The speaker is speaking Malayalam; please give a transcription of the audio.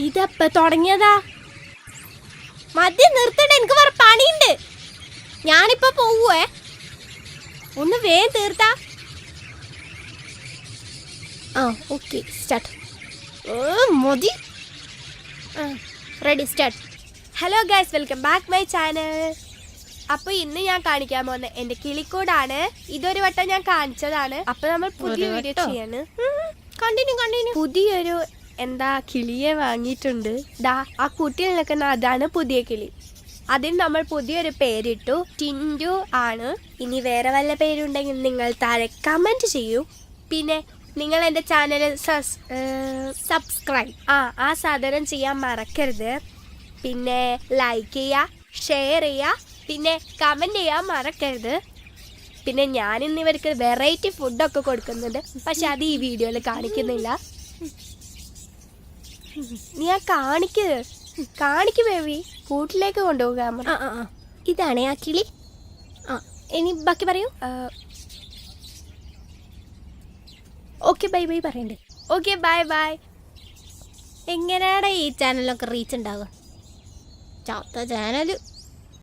ഇതെപ്പ തുടങ്ങിയതാ? മതി, നിർത്തണ്ട, എനിക്ക് വേറെ പണിയുണ്ട്. ഞാനിപ്പോ പോവേ. ഒന്ന് വേഗം തീർത്താ. ആ ഓക്കെ, സ്റ്റാർട്ട്. മതി. Ready, start. Hello guys, welcome back my channel. അപ്പോൾ ഇന്ന് ഞാൻ കാണിക്കാൻ പോകുന്ന എൻ്റെ കിളിക്കൂടാണ്. ഇതൊരു വട്ടം ഞാൻ കാണിച്ചതാണ്. അപ്പോൾ നമ്മൾ പുതിയ വീഡിയോ ചെയ്യാണ്. കണ്ടിന്യൂ. പുതിയൊരു കിളിയെ വാങ്ങിയിട്ടുണ്ട്. ദാ ആ കുട്ടിയിൽ നിൽക്കുന്ന അതാണ് പുതിയ കിളി. അതിന് നമ്മൾ പുതിയൊരു പേരിട്ടു, ടിൻഡു ആണ്. ഇനി വേറെ വല്ല പേരുണ്ടെങ്കിൽ നിങ്ങൾ താഴെ കമൻറ്റ് ചെയ്യൂ. പിന്നെ നിങ്ങൾ എൻ്റെ ചാനൽ സബ്സ്ക്രൈബ് ആ സാധനം ചെയ്യാൻ മറക്കരുത്. പിന്നെ ലൈക്ക് ചെയ്യുക, ഷെയർ ചെയ്യുക, പിന്നെ കമൻറ്റ് ചെയ്യാൻ മറക്കരുത്. പിന്നെ ഞാനിന്ന് ഇവർക്ക് വെറൈറ്റി ഫുഡൊക്കെ കൊടുക്കുന്നുണ്ട്. പക്ഷെ അത് ഈ വീഡിയോയിൽ കാണിക്കുന്നില്ല. നീ കാണിക്ക് ബേബി. കൂട്ടിലേക്ക് കൊണ്ടുപോകാം. ഇതാണേ ആ കിളി. ഇനി ബാക്കി പറയൂ. ഓക്കെ, ബൈ പറയണ്ടേ? Okay, bye. എങ്ങനെയാണ് ഈ ചാനലൊക്കെ റീച്ച് ഉണ്ടാവുക? ചാത്ത ചാനൽ.